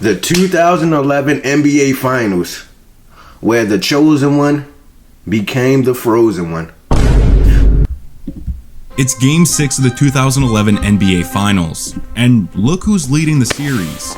The 2011 NBA Finals, where the chosen one became the frozen one. It's Game 6 of the 2011 NBA Finals, and look who's leading the series.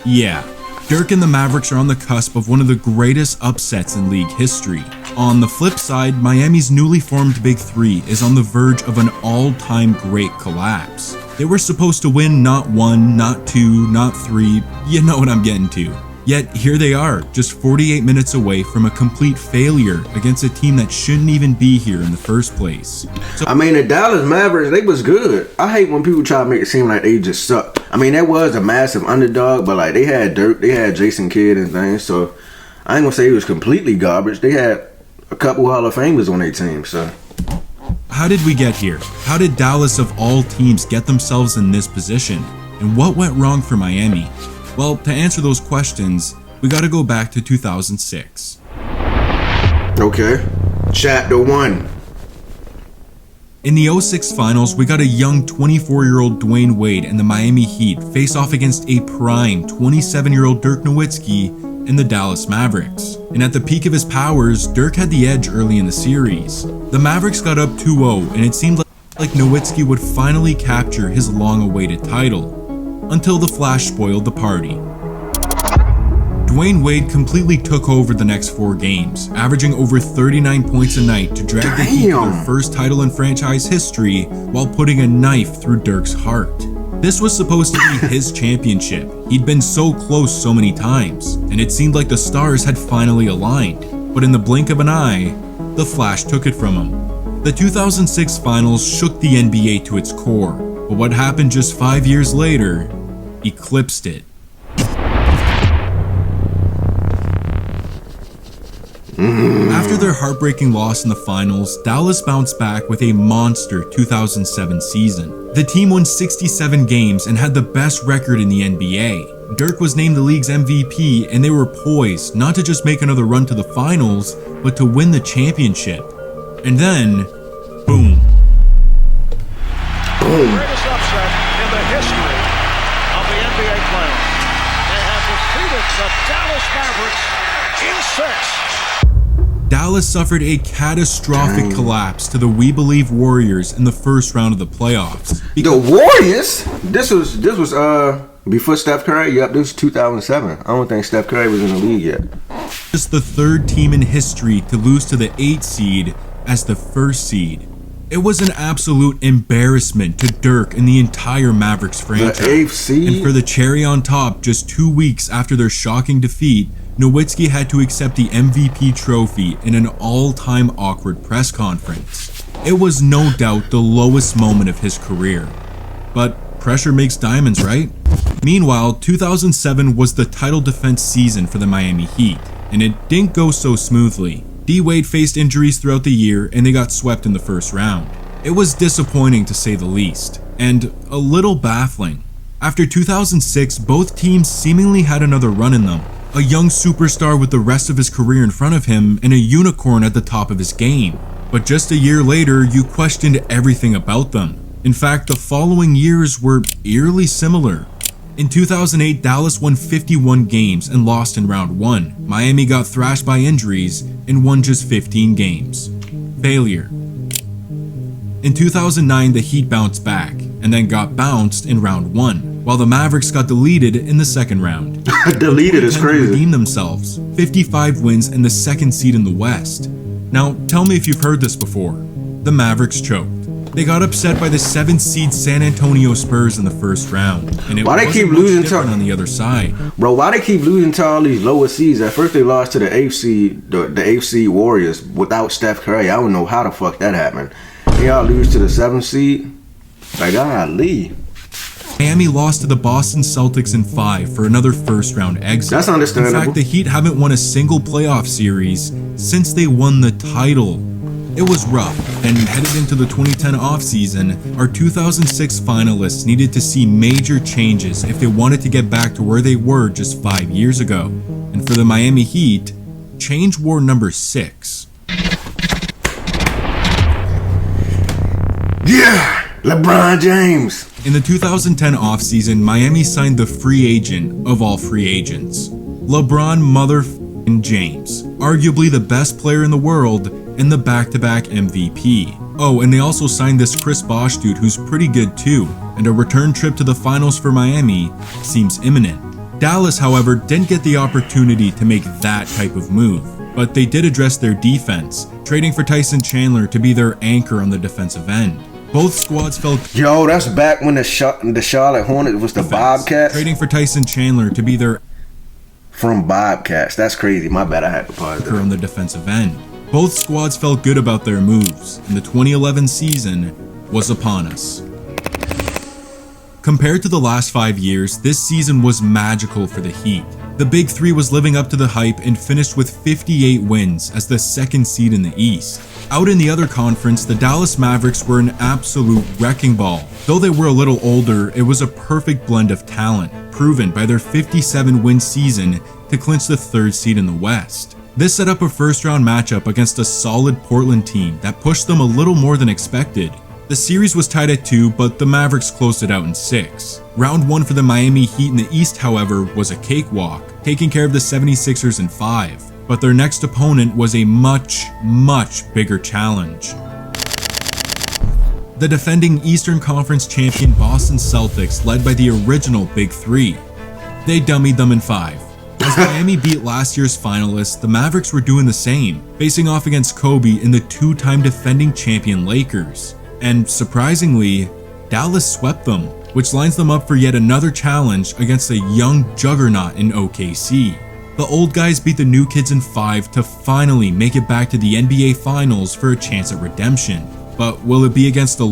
Yeah, Dirk and the Mavericks are on the cusp of one of the greatest upsets in league history. On the flip side, Miami's newly formed Big Three is on the verge of an all-time great collapse. They were supposed to win not one, not two, not three, you know what I'm getting to. Yet here they are, just 48 minutes away from a complete failure against a team that shouldn't even be here in the first place. I mean, the Dallas Mavericks, they was good. I hate when people try to make it seem like they just suck. I mean, that was a massive underdog, but like they had Dirk, they had Jason Kidd and things, so I ain't gonna say it was completely garbage. They had a couple Hall of Famers on their team, so. How did we get here? How did Dallas of all teams get themselves in this position? And what went wrong for Miami? Well, to answer those questions, we gotta go back to 2006. Okay, chapter 1. In the 06 finals, we got a young 24-year-old Dwayne Wade and the Miami Heat face off against a prime 27-year-old Dirk Nowitzki and the Dallas Mavericks. And at the peak of his powers, Dirk had the edge early in the series. The Mavericks got up 2-0, and it seemed like Nowitzki would finally capture his long-awaited title, until the Flash spoiled the party. Dwayne Wade completely took over the next 4 games, averaging over 39 points a night to drag the Heat to their first title in franchise history while putting a knife through Dirk's heart. This was supposed to be his championship. He'd been so close so many times, and it seemed like the stars had finally aligned. But in the blink of an eye, the Flash took it from him. The 2006 finals shook the NBA to its core, but what happened just 5 years later eclipsed it. After their heartbreaking loss in the finals, Dallas bounced back with a monster 2007 season. The team won 67 games and had the best record in the NBA. Dirk was named the league's MVP, and they were poised not to just make another run to the finals, but to win the championship. And then, boom. Boom. Greatest upset in the history of the NBA playoffs. They have defeated the Dallas Mavericks in 6. Dallas suffered a catastrophic collapse to the We Believe Warriors in the first round of the playoffs. The Warriors? This was before Steph Curry? Yep, this was 2007. I don't think Steph Curry was in the league yet. Just the third team in history to lose to the 8th seed as the first seed. It was an absolute embarrassment to Dirk and the entire Mavericks franchise. The 8th seed? And for the cherry on top, just 2 weeks after their shocking defeat, Nowitzki had to accept the MVP trophy in an all-time awkward press conference. It was no doubt the lowest moment of his career. But pressure makes diamonds, right? Meanwhile, 2007 was the title defense season for the Miami Heat, and it didn't go so smoothly. D. Wade faced injuries throughout the year, and they got swept in the first round. It was disappointing to say the least, and a little baffling. After 2006, both teams seemingly had another run in them. A young superstar with the rest of his career in front of him and a unicorn at the top of his game. But just a year later, you questioned everything about them. In fact, the following years were eerily similar. In 2008, Dallas won 51 games and lost in round 1. Miami got thrashed by injuries and won just 15 games. Failure. In 2009, the Heat bounced back and then got bounced in round 1, while the Mavericks got deleted in the second round. Deleted is crazy. Redeemed themselves, 55 wins and the second seed in the West. Now, tell me if you've heard this before. The Mavericks choked. They got upset by the 7th seed San Antonio Spurs in the first round, and it why they keep losing to on the other side. Bro, why they keep losing to all these lower seeds? At first they lost to the 8th seed, the 8th seed Warriors without Steph Curry. I don't know how the fuck that happened. They all lose to the 7th seed. Like, golly. Miami lost to the Boston Celtics in 5 for another first round exit. That's understandable. In fact, the Heat haven't won a single playoff series since they won the title. It was rough, and headed into the 2010 offseason, our 2006 finalists needed to see major changes if they wanted to get back to where they were just 5 years ago. And for the Miami Heat, change wore number 6. Yeah! LeBron James. In the 2010 offseason, Miami signed the free agent of all free agents, LeBron motherfucking James, arguably the best player in the world and the back-to-back MVP. Oh, and they also signed this Chris Bosh dude who's pretty good too, and a return trip to the finals for Miami seems imminent. Dallas, however, didn't get the opportunity to make that type of move, but they did address their defense, trading for Tyson Chandler to be their anchor on the defensive end. Both squads felt Yo, that's back when the Charlotte Hornets was the Bobcats. Trading for Tyson Chandler to be their from Bobcats. That's crazy. My bad, I had to pause there. On the defensive end. Both squads felt good about their moves, and the 2011 season was upon us. Compared to the last 5 years, this season was magical for the Heat. The Big Three was living up to the hype and finished with 58 wins as the second seed in the East. Out in the other conference, the Dallas Mavericks were an absolute wrecking ball. Though they were a little older, it was a perfect blend of talent, proven by their 57-win season to clinch the third seed in the West. This set up a first-round matchup against a solid Portland team that pushed them a little more than expected. The series was tied at 2, but the Mavericks closed it out in 6. Round 1 for the Miami Heat in the East, however, was a cakewalk, taking care of the 76ers in 5. But their next opponent was a much bigger challenge. The defending Eastern Conference champion Boston Celtics, led by the original Big Three. They dummied them in 5. As Miami beat last year's finalists, the Mavericks were doing the same, facing off against Kobe and the 2-time defending champion Lakers. And surprisingly, Dallas swept them, which lines them up for yet another challenge against a young juggernaut in OKC. The old guys beat the new kids in 5 to finally make it back to the NBA Finals for a chance at redemption. But will it be against the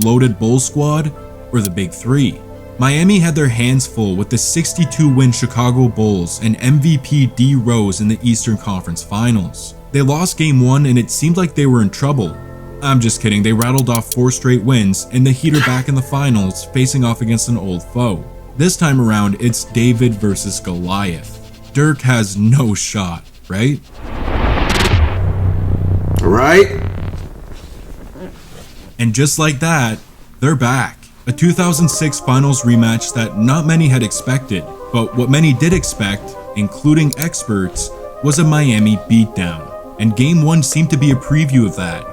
loaded Bulls squad or the Big Three? Miami had their hands full with the 62-win Chicago Bulls and MVP D Rose in the Eastern Conference Finals. They lost Game 1 and it seemed like they were in trouble. I'm just kidding, they rattled off 4 straight wins and the Heat are back in the finals facing off against an old foe. This time around, it's David versus Goliath. Dirk has no shot, right? Right? And just like that, they're back. A 2006 finals rematch that not many had expected, but what many did expect, including experts, was a Miami beatdown. And Game 1 seemed to be a preview of that.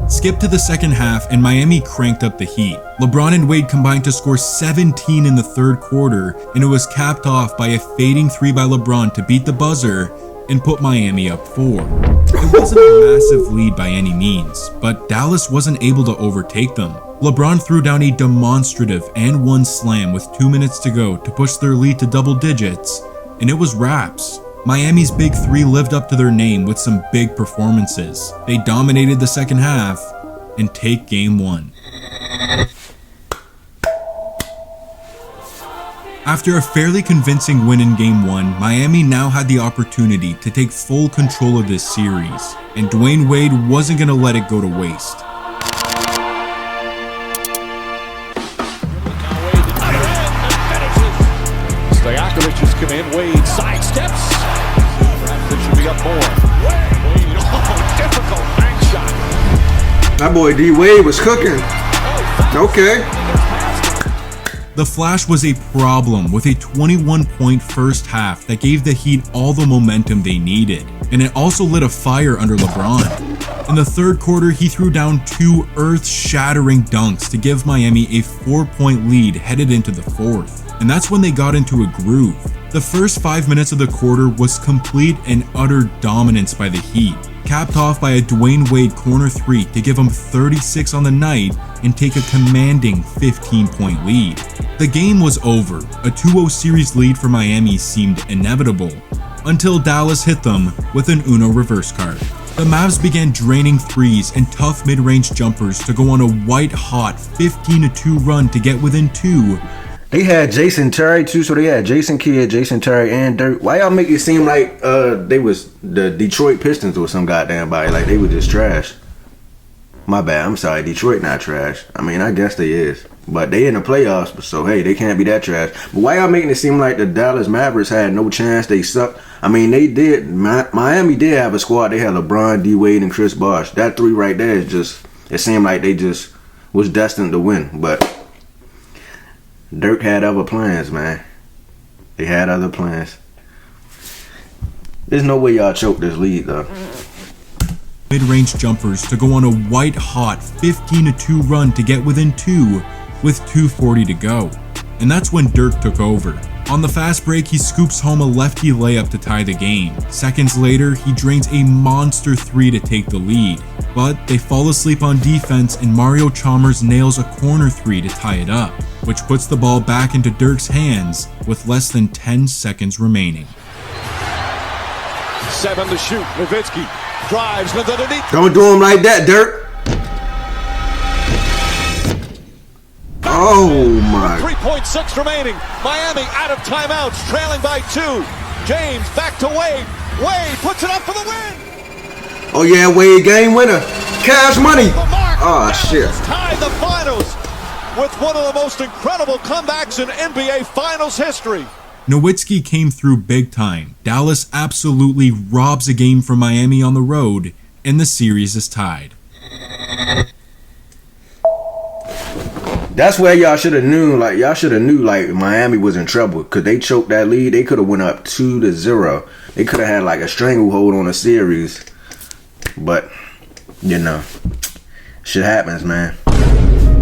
Skip to the second half and Miami cranked up the heat. LeBron and Wade combined to score 17 in the third quarter, and it was capped off by a fading 3 by LeBron to beat the buzzer and put Miami up 4. It wasn't a massive lead by any means, but Dallas wasn't able to overtake them. LeBron threw down a demonstrative and 1 slam with 2 minutes to go to push their lead to double digits, and it was wraps. Miami's Big Three lived up to their name with some big performances. They dominated the second half and take Game 1. After a fairly convincing win in Game 1, Miami now had the opportunity to take full control of this series, and Dwayne Wade wasn't going to let it go to waste. Stojakovic has come in, Wade sidesteps. Perhaps it should be up more. Wade, oh, difficult bank shot. My boy D Wade was cooking. Okay. The Flash was a problem with a 21-point first half that gave the Heat all the momentum they needed, and it also lit a fire under LeBron. In the third quarter, he threw down 2 earth-shattering dunks to give Miami a 4-point lead headed into the fourth, and that's when they got into a groove. The first 5 minutes of the quarter was complete and utter dominance by the Heat, capped off by a Dwayne Wade corner 3 to give him 36 on the night and take a commanding 15-point lead. The game was over. A 2-0 series lead for Miami seemed inevitable, until Dallas hit them with an Uno reverse card. The Mavs began draining threes and tough mid-range jumpers to go on a white-hot 15-2 run to get within 2. They had Jason Terry too, so they had Jason Kidd, Jason Terry, and Dirk. Why y'all make it seem like they was the Detroit Pistons or some goddamn body, like they were just trash? My bad, I'm sorry, Detroit not trash. I mean, I guess they is. But they in the playoffs, so hey, they can't be that trash. But why y'all making it seem like the Dallas Mavericks had no chance, they sucked? I mean, they did. Miami did have a squad. They had LeBron, D Wade, and Chris Bosh. That 3 right there is just, it seemed like they just was destined to win, but Dirk had other plans, man. They had other plans. There's no way y'all choke this lead, though. Mid-range jumpers to go on a white-hot 15-2 run to get within 2 with 2:40 to go. And that's when Dirk took over. On the fast break, he scoops home a lefty layup to tie the game. Seconds later, he drains a monster 3 to take the lead. But they fall asleep on defense and Mario Chalmers nails a corner 3 to tie it up, which puts the ball back into Dirk's hands with less than 10 seconds remaining. 7 to shoot. Nowitzki drives underneath. Don't do him like that, Dirk. Oh my. 3.6 remaining. Miami out of timeouts, trailing by 2. James back to Wade. Wade puts it up for the win. Oh yeah, Wade, game winner. Cash money. Oh shit. Tied the finals with one of the most incredible comebacks in NBA Finals history. Nowitzki came through big time. Dallas absolutely robs a game from Miami on the road, and the series is tied. That's where y'all should have knew. Like Miami was in trouble because they choked that lead. They could have went up 2-0. They could have had like a stranglehold on the series. But you know, shit happens, man.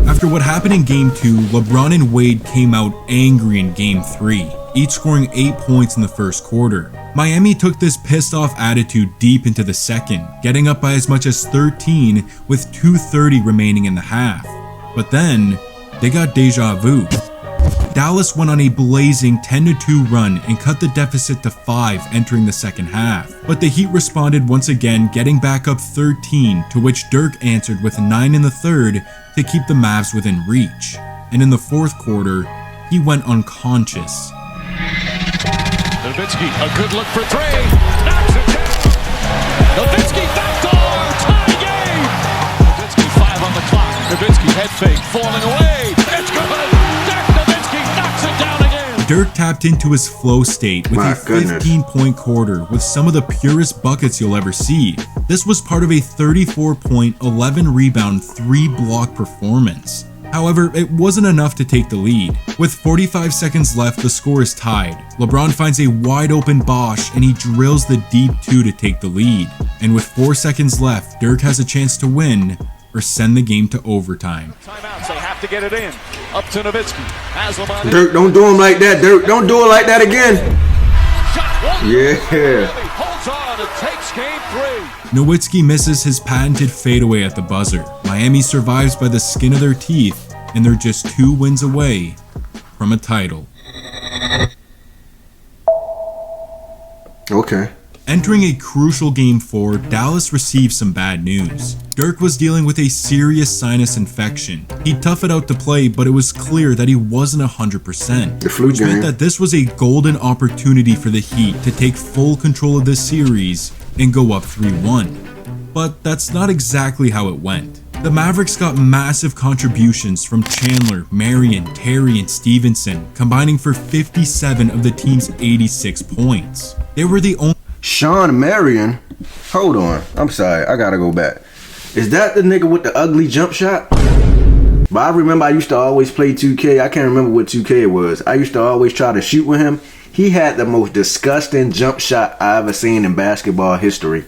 After what happened in Game 2, LeBron and Wade came out angry in Game 3, each scoring 8 points in the first quarter. Miami took this pissed off attitude deep into the second, getting up by as much as 13 with 2:30 remaining in the half. But then, they got deja vu. Dallas went on a blazing 10-2 run and cut the deficit to 5 entering the second half. But the Heat responded once again, getting back up 13, to which Dirk answered with 9 in the third to keep the Mavs within reach. And in the fourth quarter, he went unconscious. Nowitzki, a good look for 3. Knocks it down. Nowitzki backdoor, tie game. Nowitzki 5 on the clock. Nowitzki head fake, falling away. It's good. Dirk Nowitzki knocks it down again. Dirk tapped into his flow state with a 15-point quarter with some of the purest buckets you'll ever see. This was part of a 34-point, 11-rebound, 3-block performance. However, it wasn't enough to take the lead. With 45 seconds left, the score is tied. LeBron finds a wide-open Bosch and he drills the deep 2 to take the lead. And with 4 seconds left, Dirk has a chance to win or send the game to overtime. Timeouts, they have to get it in. Up to Nowitzki. Haslam. Dirk, don't do him like that. Dirk, don't do it like that again. Yeah. Holds on, it takes game 3. Nowitzki misses his patented fadeaway at the buzzer. Miami survives by the skin of their teeth, and they're just 2 wins away from a title. Okay. Entering a crucial Game 4, Dallas received some bad news. Dirk was dealing with a serious sinus infection. He'd tough it out to play, but it was clear that he wasn't 100%. The flu which meant that this was a golden opportunity for the Heat to take full control of this series and go up 3-1. But that's not exactly how it went. The Mavericks got massive contributions from Chandler, Marion, Terry, and Stevenson, combining for 57 of the team's 86 points. They were the only... Sean Marion? Hold on. I'm sorry. I gotta go back. Is that the nigga with the ugly jump shot? But I remember I used to always play 2K. I can't remember what 2K it was. I used to always try to shoot with him. He had the most disgusting jump shot I ever seen in basketball history.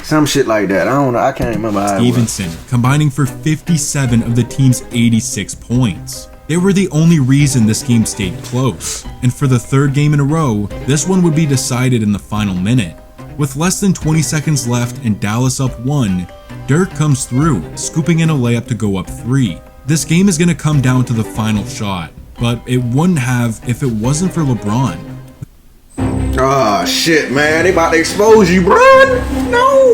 Some shit like that. I don't know. I can't remember how Stevenson, combining for 57 of the team's 86 points. They were the only reason this game stayed close. And for the third game in a row, this one would be decided in the final minute. With less than 20 seconds left and Dallas up 1, Dirk comes through, scooping in a layup to go up 3. This game is going to come down to the final shot, but it wouldn't have if it wasn't for LeBron. Oh shit, man. They about to expose you, bro. No.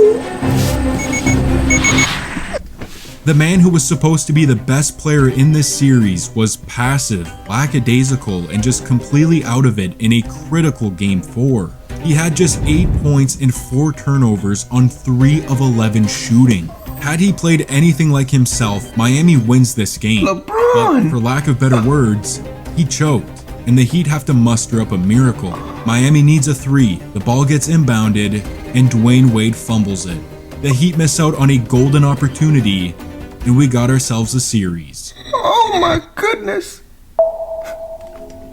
The man who was supposed to be the best player in this series was passive, lackadaisical, and just completely out of it in a critical Game 4. He had just 8 points and 4 turnovers on 3 of 11 shooting. Had he played anything like himself, Miami wins this game. LeBron! But for lack of better words, he choked, and the Heat have to muster up a miracle. Miami needs a 3, the ball gets inbounded, and Dwayne Wade fumbles it. The Heat miss out on a golden opportunity, and we got ourselves a series. Oh my goodness.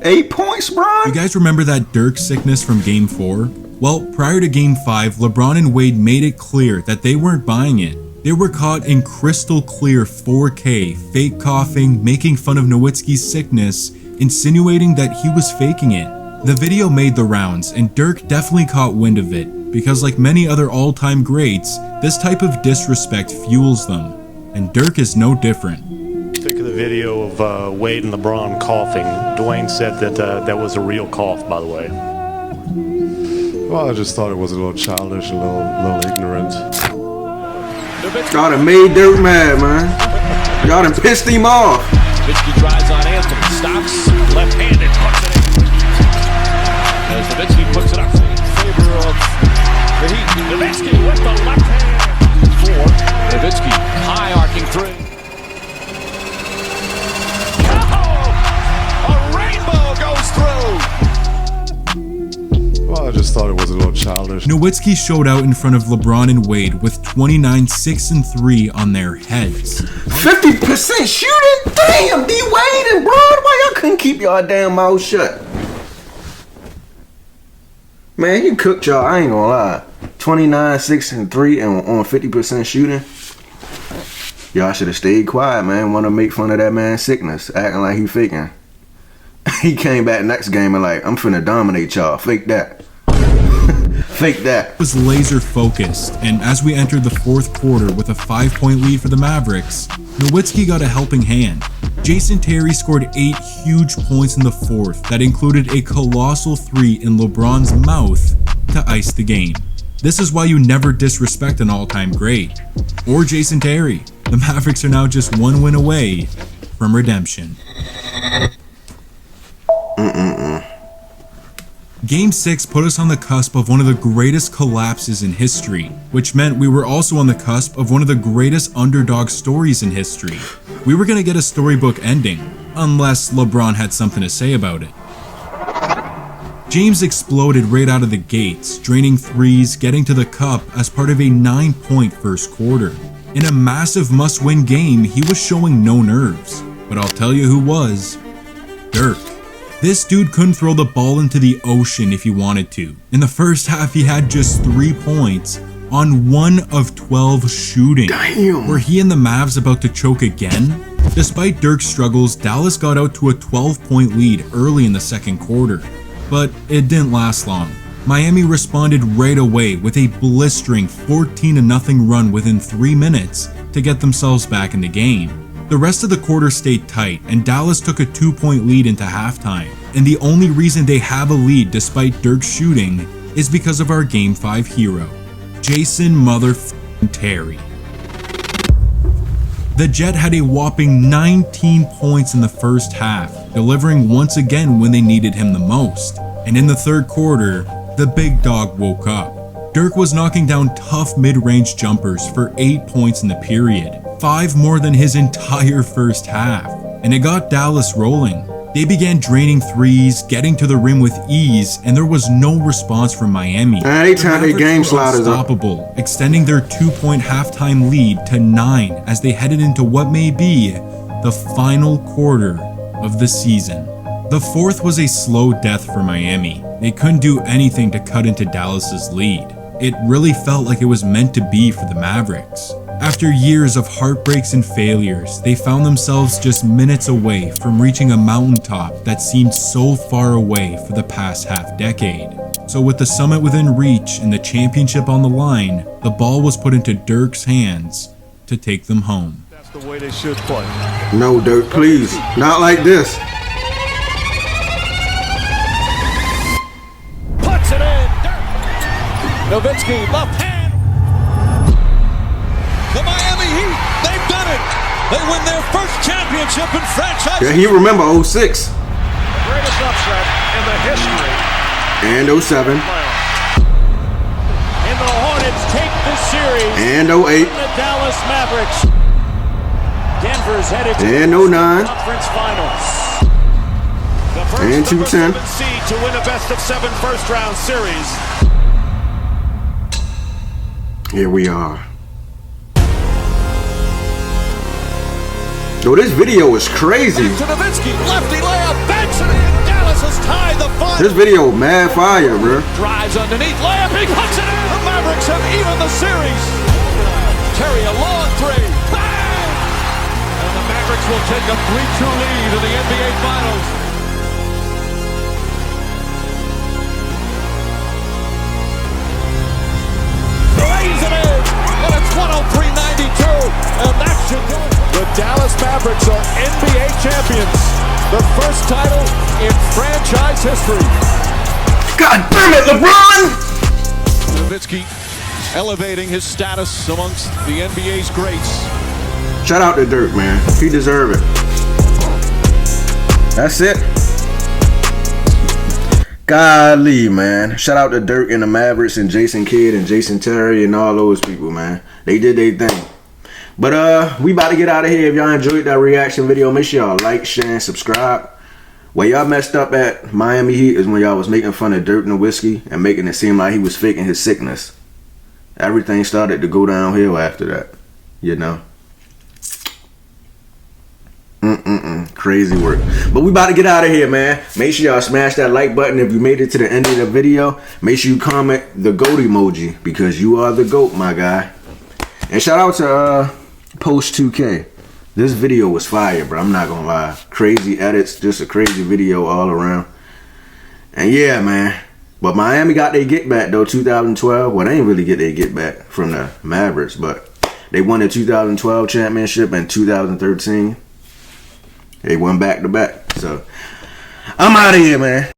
8 points, Bron? You guys remember that Dirk sickness from Game 4? Well, prior to Game 5, LeBron and Wade made it clear that they weren't buying it. They were caught in crystal clear 4K, fake coughing, making fun of Nowitzki's sickness, insinuating that he was faking it. The video made the rounds, and Dirk definitely caught wind of it, because like many other all-time greats, this type of disrespect fuels them, and Dirk is no different. Think of the video of Wade and LeBron coughing. Dwayne said that that was a real cough, by the way. Well, I just thought it was a little childish, a little ignorant. Y'all done made Dirk mad, man. Y'all done pissed him off. Nowitzki drives on Anthony, stops, left-handed, puts it in. As Nowitzki puts it up in favor of the Heat. Nowitzki with the left hand. 4. Nowitzki, high arcing 3. Oh! A rainbow goes through! Well, I just thought it was a little childish. Nowitzki showed out in front of LeBron and Wade with 29, 6, and 3 on their heads. 50% shooting? Damn, D Wade and Bron, why y'all couldn't keep y'all damn mouth shut? Man, you cooked y'all, I ain't gonna lie. 29, 6, and 3 and on 50% shooting. Y'all should have stayed quiet, man. Wanna make fun of that man's sickness, acting like he faking. He came back next game and like, I'm finna dominate y'all. Fake that. Fake that. Was laser focused, and as we entered the fourth quarter with a 5-point lead for the Mavericks, Nowitzki got a helping hand. Jason Terry scored 8 huge points in the fourth that included a colossal 3 in LeBron's mouth to ice the game. This is why you never disrespect an all-time great. Or Jason Terry. The Mavericks are now just 1 win away from redemption. Game 6 put us on the cusp of one of the greatest collapses in history, which meant we were also on the cusp of one of the greatest underdog stories in history. We were going to get a storybook ending, unless LeBron had something to say about it. James exploded right out of the gates, draining threes, getting to the cup as part of a 9-point first quarter. In a massive must-win game, he was showing no nerves, but I'll tell you who was. Dirk. This dude couldn't throw the ball into the ocean if he wanted to. In the first half, he had just 3 points on 1 of 12 shooting. Damn. Were he and the Mavs about to choke again? Despite Dirk's struggles, Dallas got out to a 12-point lead early in the second quarter. But it didn't last long. Miami responded right away with a blistering 14-0 run within 3 minutes to get themselves back in the game. The rest of the quarter stayed tight, and Dallas took a 2-point lead into halftime. And the only reason they have a lead despite Dirk's shooting is because of our Game 5 hero, Jason motherfucking Terry. The Jet had a whopping 19 points in the first half, delivering once again when they needed him the most. And in the third quarter, the big dog woke up. Dirk was knocking down tough mid-range jumpers for 8 points in the period, 5 more than his entire first half, and it got Dallas rolling. They began draining threes, getting to the rim with ease, and there was no response from Miami. Anytime they game sliders up. Unstoppable, extending their 2-point halftime lead to 9 as they headed into what may be the final quarter of the season. The fourth was a slow death for Miami. They couldn't do anything to cut into Dallas's lead. It really felt like it was meant to be for the Mavericks. After years of heartbreaks and failures, they found themselves just minutes away from reaching a mountaintop that seemed so far away for the past half-decade. So with the summit within reach and the championship on the line, the ball was put into Dirk's hands to take them home. That's the way they should play. No, Dirk, please. Not like this. Puts it in. Dirk. Nowitzki, left hand. The Miami Heat, they've done it. They win their first championship in franchise. Yeah, he remember 06. The greatest upset in the history. And 07. And the Hornets take this series. And 08. The Dallas Mavericks. Denver's headed to And the 09. conference finals. The first And number 210. 7 seed to win a best-of-7 first-round series. Here we are. Yo, this video is crazy. Back to Nowitzki, lefty layup, banks it in. Dallas has tied the final. This video mad fire, bro. Drives underneath, layup, he puts it in. The Mavericks have evened the series. Terry, a long three. Bang! And the Mavericks will take a 3-2 lead in the NBA Finals. Lays it in, and it's 103-92, and that should do it. The Dallas Mavericks are NBA champions. The first title in franchise history. God damn it, LeBron! Nowitzki elevating his status amongst the NBA's greats. Shout out to Dirk, man. He deserve it. That's it. Golly, man. Shout out to Dirk and the Mavericks and Jason Kidd and Jason Terry and all those people, man. They did their thing. But we about to get out of here. If y'all enjoyed that reaction video, make sure y'all like, share, and subscribe. Where y'all messed up at Miami Heat is when y'all was making fun of Dirk Nowitzki and making it seem like he was faking his sickness. Everything started to go downhill after that, you know. Crazy work. But we about to get out of here, man. Make sure y'all smash that like button if you made it to the end of the video. Make sure you comment the GOAT emoji because you are the GOAT, my guy. And shout out to Post 2K. This video was fire, bro. I'm not gonna lie. Crazy edits, just a crazy video all around. And yeah, man. But Miami got their get back though, 2012. Well, they didn't really get their get back from the Mavericks, but they won the 2012 championship and 2013. They won back to back. So I'm out of here, man.